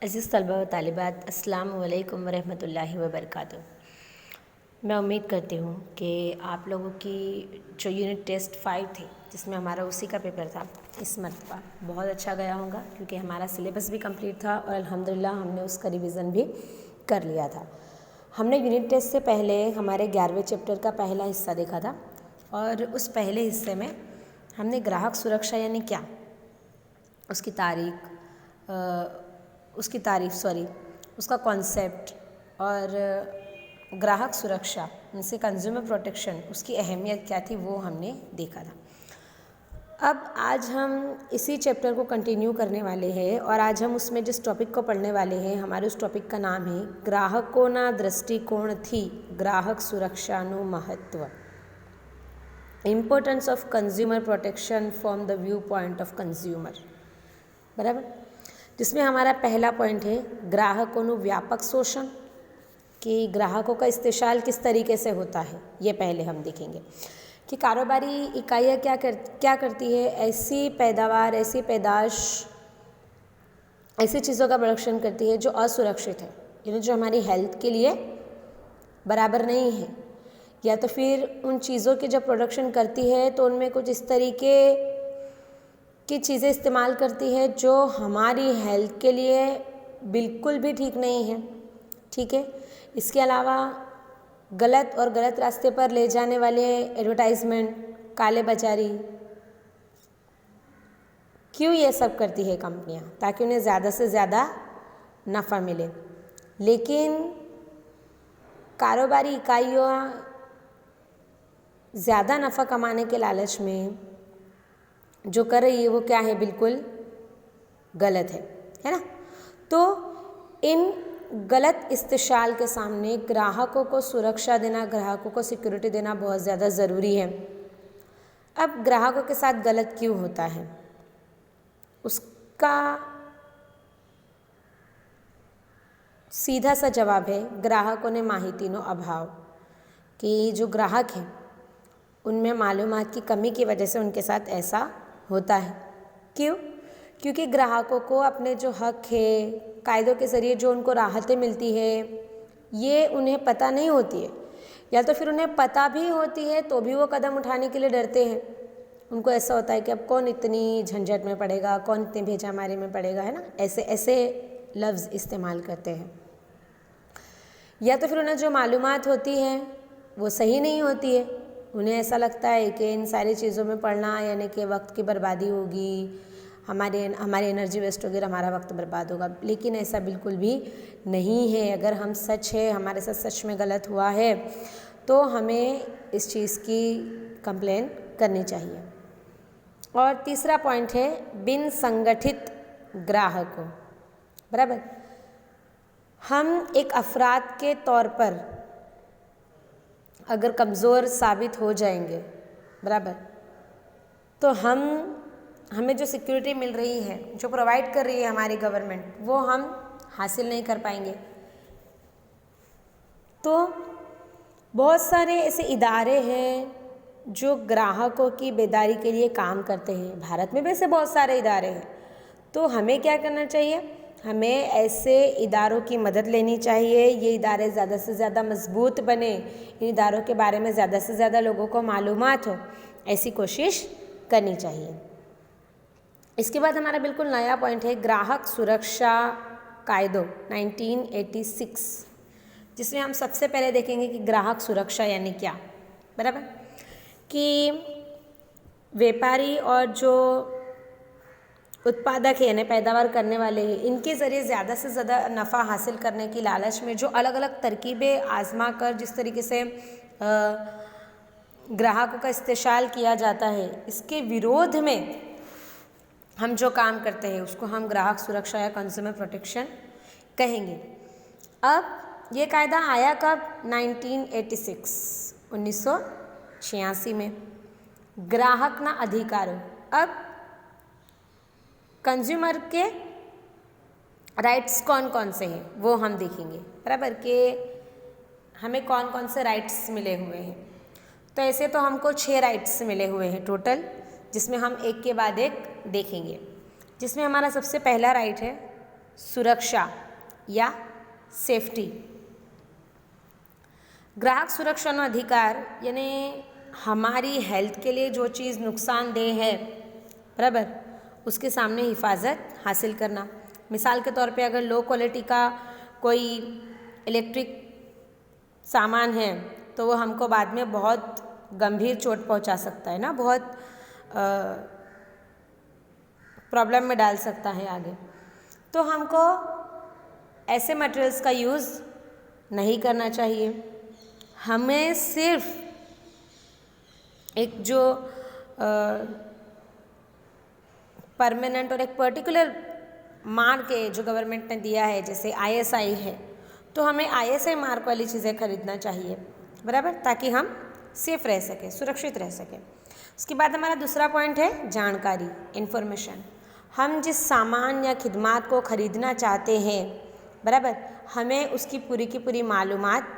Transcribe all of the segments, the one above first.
अज़ीज़ तलबा व तालिबात, अस्सलामु अलैकुम वरहमतुल्लाहि वबरकातुहू। मैं उम्मीद करती हूँ कि आप लोगों की जो यूनिट टेस्ट 5 थे, जिसमें हमारा उसी का पेपर था, इस मरतबा बहुत अच्छा गया होगा, क्योंकि हमारा सिलेबस भी कंप्लीट था और अल्हम्दुलिल्लाह हमने उसका रिवीज़न भी कर लिया था। हमने यूनिट टेस्ट से पहले हमारे 11वें चैप्टर का पहला हिस्सा देखा था और उस पहले हिस्से में हमने ग्राहक सुरक्षा यानी क्या, उसका कॉन्सेप्ट और ग्राहक सुरक्षा उनसे कंज्यूमर प्रोटेक्शन, उसकी अहमियत क्या थी, वो हमने देखा था। अब आज हम इसी चैप्टर को कंटिन्यू करने वाले हैं और आज हम उसमें जिस टॉपिक को पढ़ने वाले हैं, हमारे उस टॉपिक का नाम है ग्राहकोना दृष्टिकोण थी ग्राहक सुरक्षाનું महत्व, importance of consumer protection from the view point of consumer. बराबर, जिसमें हमारा पहला पॉइंट है ग्राहकों व्यापक शोषण, कि ग्राहकों का इस्तेमाल किस तरीके से होता है, ये पहले हम देखेंगे कि कारोबारी इकाइयाँ क्या करती है, ऐसी पैदावार, ऐसी पैदाश, ऐसी चीज़ों का प्रोडक्शन करती है जो असुरक्षित है, यानी जो हमारी हेल्थ के लिए बराबर नहीं है, या तो फिर उन चीज़ों की जब प्रोडक्शन करती है तो उनमें कुछ इस तरीके की चीज़ें इस्तेमाल करती है जो हमारी हेल्थ के लिए बिल्कुल भी ठीक नहीं है। ठीक है, इसके अलावा गलत रास्ते पर ले जाने वाले एडवर्टाइजमेंट, काले बाजारी, क्यों ये सब करती है कंपनियां? ताकि उन्हें ज़्यादा से ज़्यादा नफ़ा मिले। लेकिन कारोबारी इकाइयाँ ज़्यादा नफ़ा कमाने के लालच में जो कर रही है वो क्या है, बिल्कुल गलत है ना। तो इन गलत इस्तेमाल के सामने ग्राहकों को सुरक्षा देना, ग्राहकों को सिक्योरिटी देना बहुत ज़्यादा ज़रूरी है। अब ग्राहकों के साथ गलत क्यों होता है, उसका सीधा सा जवाब है ग्राहकों ने माहितीનો अभाव, कि जो ग्राहक हैं उनमें मालूमात की कमी की वजह से उनके साथ ऐसा होता है। क्यों? क्योंकि ग्राहकों को अपने जो हक है, कायदों के ज़रिए जो उनको राहतें मिलती है, ये उन्हें पता नहीं होती है, या तो फिर उन्हें पता भी होती है तो भी वो कदम उठाने के लिए डरते हैं। उनको ऐसा होता है कि अब कौन इतनी झंझट में पड़ेगा, कौन इतनी भेजामारी में पड़ेगा, है ना, ऐसे ऐसे लफ्ज़ इस्तेमाल करते हैं। या तो फिर उन्हें जो मालूमात होती है वो सही नहीं होती है, उन्हें ऐसा लगता है कि इन सारी चीज़ों में पढ़ना यानी कि वक्त की बर्बादी होगी, हमारी एनर्जी वेस्ट होगी, हमारा वक्त बर्बाद होगा। लेकिन ऐसा बिल्कुल भी नहीं है। अगर हम सच है, हमारे साथ सच में गलत हुआ है, तो हमें इस चीज़ की कंप्लेन करनी चाहिए। और तीसरा पॉइंट है बिन संगठित ग्राहकों। बराबर, हम एक अफराद के तौर पर अगर कमज़ोर साबित हो जाएंगे, बराबर, तो हमें जो सिक्योरिटी मिल रही है, जो प्रोवाइड कर रही है हमारी गवर्नमेंट, वो हम हासिल नहीं कर पाएंगे। तो बहुत सारे ऐसे इदारे हैं जो ग्राहकों की बेदारी के लिए काम करते हैं। भारत में भी ऐसे बहुत सारे इदारे हैं। तो हमें क्या करना चाहिए, हमें ऐसे इदारों की मदद लेनी चाहिए। ये इदारे ज़्यादा से ज़्यादा मजबूत बने, इन इदारों के बारे में ज़्यादा से ज़्यादा लोगों को मालूमात हो, ऐसी कोशिश करनी चाहिए। इसके बाद हमारा बिल्कुल नया पॉइंट है ग्राहक सुरक्षा कायदो 1986, जिसमें हम सबसे पहले देखेंगे कि ग्राहक सुरक्षा यानी क्या। बराबर, कि व्यापारी और जो उत्पादक है, यानी पैदावार करने वाले हैं, इनके ज़रिए ज़्यादा से ज़्यादा नफ़ा हासिल करने की लालच में जो अलग अलग तरकीबें आजमा कर जिस तरीके से ग्राहकों का इस्तेमाल किया जाता है, इसके विरोध में हम जो काम करते हैं उसको हम ग्राहक सुरक्षा या कंज्यूमर प्रोटेक्शन कहेंगे। अब ये कायदा आया कब? 1986 में। ग्राहक ना अधिकारों, अब कंज्यूमर के राइट्स कौन कौन से हैं वो हम देखेंगे। बराबर, कि हमें कौन कौन से राइट्स मिले हुए हैं। तो ऐसे तो हमको 6 राइट्स मिले हुए हैं टोटल, जिसमें हम एक के बाद एक देखेंगे। जिसमें हमारा सबसे पहला राइट है सुरक्षा या सेफ्टी। ग्राहक सुरक्षाનો अधिकार यानी हमारी हेल्थ के लिए जो चीज़ नुकसानदेह है, बराबर, उसके सामने हिफाजत हासिल करना। मिसाल के तौर पे अगर लो क्वालिटी का कोई इलेक्ट्रिक सामान है तो वो हमको बाद में बहुत गंभीर चोट पहुंचा सकता है ना, बहुत प्रॉब्लम में डाल सकता है आगे। तो हमको ऐसे मटेरियल्स का यूज़ नहीं करना चाहिए। हमें सिर्फ एक जो परमानेंट और एक पर्टिकुलर मार्क है जो गवर्नमेंट ने दिया है, जैसे ISI है, तो हमें ISI मार्क वाली चीज़ें खरीदना चाहिए, बराबर, ताकि हम सेफ रह सकें, सुरक्षित रह सकें। उसके बाद हमारा दूसरा पॉइंट है जानकारी, इन्फॉर्मेशन। हम जिस सामान या खिदमत को खरीदना चाहते हैं, बराबर, हमें उसकी पूरी की पूरी मालूमात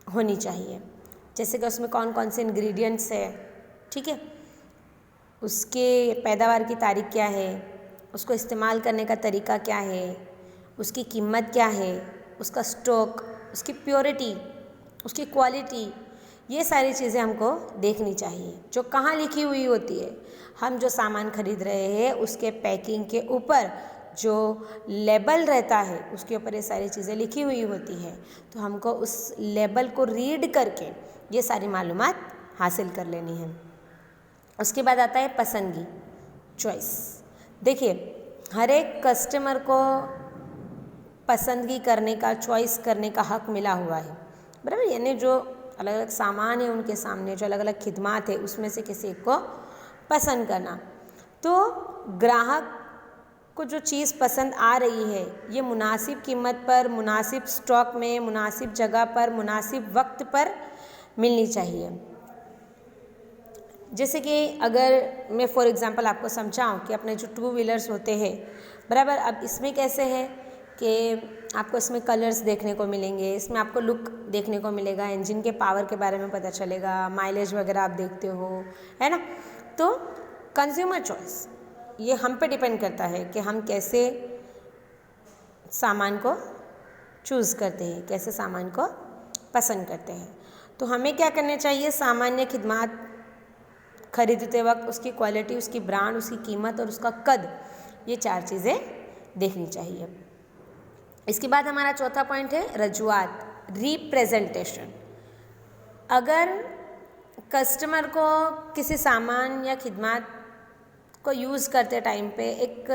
होनी चाहिए, जैसे कि उसमें कौन कौन से इंग्रेडिएंट्स है, ठीक है, उसके पैदावार की तारीख क्या है, उसको इस्तेमाल करने का तरीका क्या है, उसकी कीमत क्या है, उसका स्टॉक, उसकी प्योरिटी, उसकी क्वालिटी, ये सारी चीज़ें हमको देखनी चाहिए, जो कहाँ लिखी हुई होती है। हम जो सामान खरीद रहे हैं उसके पैकिंग के ऊपर जो लेबल रहता है उसके ऊपर ये सारी चीज़ें लिखी हुई होती है, तो हमको उस लेबल को रीड करके ये सारी मालूमात हासिल कर लेनी है। उसके बाद आता है पसंदगी, चॉइस। देखिए, हर एक कस्टमर को पसंदगी करने का, चॉइस करने का हक मिला हुआ है, बराबर, यानी जो अलग अलग सामान है उनके सामने, जो अलग अलग खिदमत है, उसमें से किसी को पसंद करना। तो ग्राहक को जो चीज़ पसंद आ रही है ये मुनासिब कीमत पर, मुनासिब स्टॉक में, मुनासिब जगह पर, मुनासिब वक्त पर मिलनी चाहिए। जैसे कि अगर मैं फॉर एग्ज़ाम्पल आपको समझाऊं कि अपने जो 2 व्हीलर्स होते हैं, बराबर, अब इसमें कैसे है कि आपको इसमें कलर्स देखने को मिलेंगे, इसमें आपको लुक देखने को मिलेगा, इंजन के पावर के बारे में पता चलेगा, माइलेज वगैरह आप देखते हो, है ना। तो कंज्यूमर चॉइस ये हम पे डिपेंड करता है कि हम कैसे सामान को चूज़ करते हैं, कैसे सामान को पसंद करते हैं। तो हमें क्या करना चाहिए, सामान्य खिदमत खरीदते वक्त उसकी क्वालिटी, उसकी ब्रांड, उसकी कीमत और उसका कद, ये 4 चीज़ें देखनी चाहिए। इसके बाद हमारा चौथा पॉइंट है रजुआत, रिप्रेजेंटेशन। अगर कस्टमर को किसी सामान या खिदमत को यूज़ करते टाइम पे एक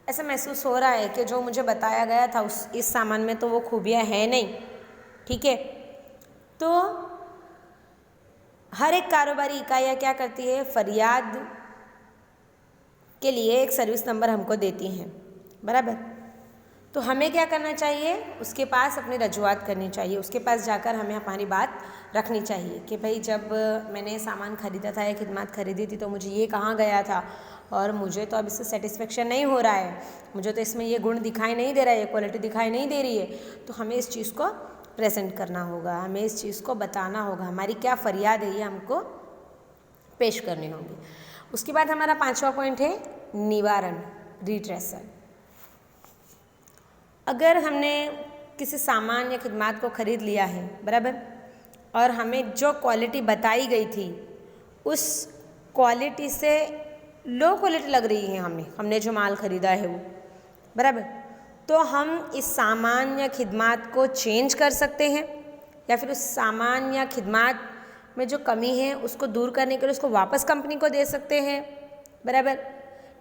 ऐसा महसूस हो रहा है कि जो मुझे बताया गया था इस सामान में तो वो खूबियाँ हैं नहीं, ठीक है, तो हर एक कारोबारी इकाइयाँ क्या करती है, फरियाद के लिए एक सर्विस नंबर हमको देती हैं, बराबर। तो हमें क्या करना चाहिए, उसके पास अपनी रजुआत करनी चाहिए, उसके पास जाकर हमें हमारी बात रखनी चाहिए कि भाई जब मैंने सामान खरीदा था या खिदमत खरीदी थी तो मुझे ये कहाँ गया था और मुझे तो अब इससे सेटिस्फेक्शन नहीं हो रहा है, मुझे तो इसमें ये गुण दिखाई नहीं दे रहा है, ये क्वालिटी दिखाई नहीं दे रही है। तो हमें इस चीज़ को प्रेजेंट करना होगा, हमें इस चीज़ को बताना होगा, हमारी क्या फरियाद है ये हमको पेश करनी होगी। उसके बाद हमारा 5वां पॉइंट है निवारण, रिड्रेसल। अगर हमने किसी सामान या खिदमत को ख़रीद लिया है, बराबर, और हमें जो क्वालिटी बताई गई थी उस क्वालिटी से लो क्वालिटी लग रही है हमने जो माल ख़रीदा है वो, बराबर, तो हम इस सामान या खिदमत को चेंज कर सकते हैं या फिर उस सामान या खिदमत में जो कमी है उसको दूर करने के लिए उसको वापस कंपनी को दे सकते हैं, बराबर,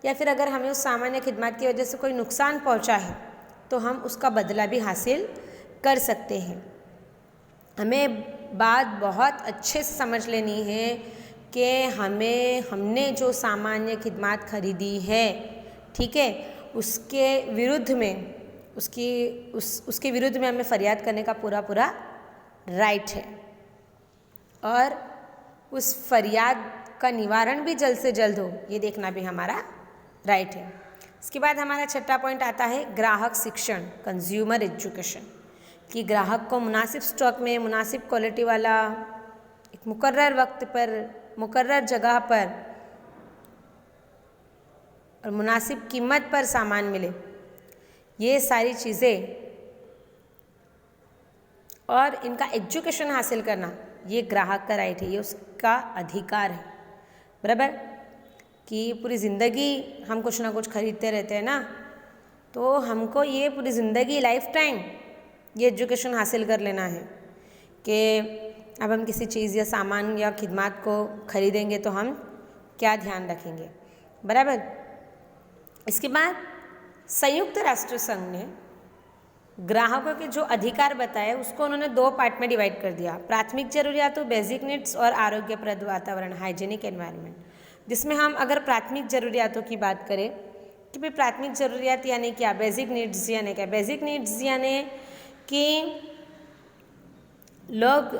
या फिर अगर हमें उस सामान या खिदमत की वजह से कोई नुकसान पहुंचा है तो हम उसका बदला भी हासिल कर सकते हैं। हमें बात बहुत अच्छे से समझ लेनी है कि हमने जो सामान या खिदमत खरीदी है, ठीक है, उसके विरुद्ध में उसके विरुद्ध में हमें फरियाद करने का पूरा राइट है और उस फरियाद का निवारण भी जल्द से जल्द हो, ये देखना भी हमारा राइट है। इसके बाद हमारा 6वां पॉइंट आता है ग्राहक शिक्षण, कंज्यूमर एजुकेशन, कि ग्राहक को मुनासिब स्टॉक में मुनासिब क्वालिटी वाला एक मुकर्रर वक्त पर, मुकर्रर जगह पर और मुनासिब कीमत पर सामान मिले, ये सारी चीज़ें और इनका एजुकेशन हासिल करना ये ग्राहक का राइट है, ये उसका अधिकार है। बराबर कि पूरी ज़िंदगी हम कुछ ना कुछ खरीदते रहते हैं ना, तो हमको ये पूरी ज़िंदगी लाइफ टाइम ये एजुकेशन हासिल कर लेना है कि अब हम किसी चीज़ या सामान या खिदमत को खरीदेंगे तो हम क्या ध्यान रखेंगे। बराबर। इसके बाद संयुक्त राष्ट्र संघ ने ग्राहकों के जो अधिकार बताए उसको उन्होंने 2 पार्ट में डिवाइड कर दिया, प्राथमिक जरूरियातों बेसिक नीड्स और आरोग्यप्रद वातावरण हाइजीनिक एनवायरनमेंट। जिसमें हम अगर प्राथमिक ज़रूरियातों की बात करें कि भाई प्राथमिक ज़रूरियात यानी क्या, बेसिक नीड्स यानी क्या। बेसिक नीड्स यानी कि लोग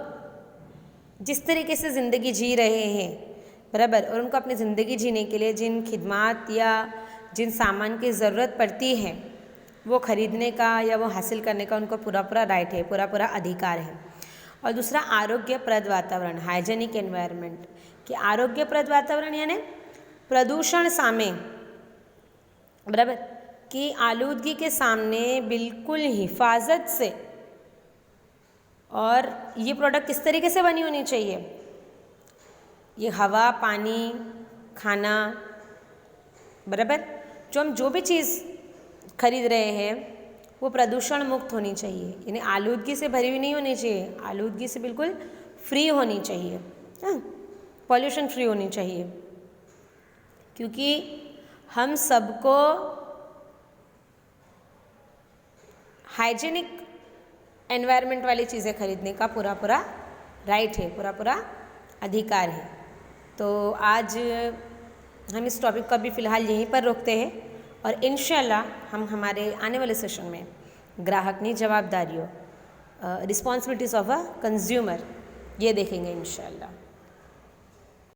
जिस तरीके से ज़िंदगी जी रहे हैं, बराबर, और उनको अपनी ज़िंदगी जीने के लिए जिन खिदमत या जिन सामान की ज़रूरत पड़ती है वो खरीदने का या वो हासिल करने का उनको पूरा पूरा राइट है, पूरा पूरा अधिकार है। और दूसरा आरोग्यप्रद वातावरण हाइजीनिक एनवायरनमेंट, कि आरोग्यप्रद वातावरण यानी प्रदूषण सामे, बराबर, कि आलूदगी के सामने बिल्कुल हिफाजत से, और ये प्रोडक्ट किस तरीके से बनी होनी चाहिए, ये हवा पानी खाना, बराबर, जो भी चीज़ खरीद रहे हैं वो प्रदूषण मुक्त होनी चाहिए, यानी आलूदगी से भरी हुई नहीं होनी चाहिए, आलूदगी से बिल्कुल फ्री होनी चाहिए, पॉल्यूशन फ्री होनी चाहिए। क्योंकि हम सबको हाइजीनिक एनवायरनमेंट वाली चीज़ें खरीदने का पूरा पूरा राइट है, पूरा पूरा अधिकार है। तो आज हम इस टॉपिक को अभी फ़िलहाल यहीं पर रोकते हैं और इंशाल्लाह हम हमारे आने वाले सेशन में ग्राहकनी जवाबदारियों रिस्पॉन्सिबिलिटीज़ ऑफ अ कंज्यूमर ये देखेंगे इंशाल्लाह।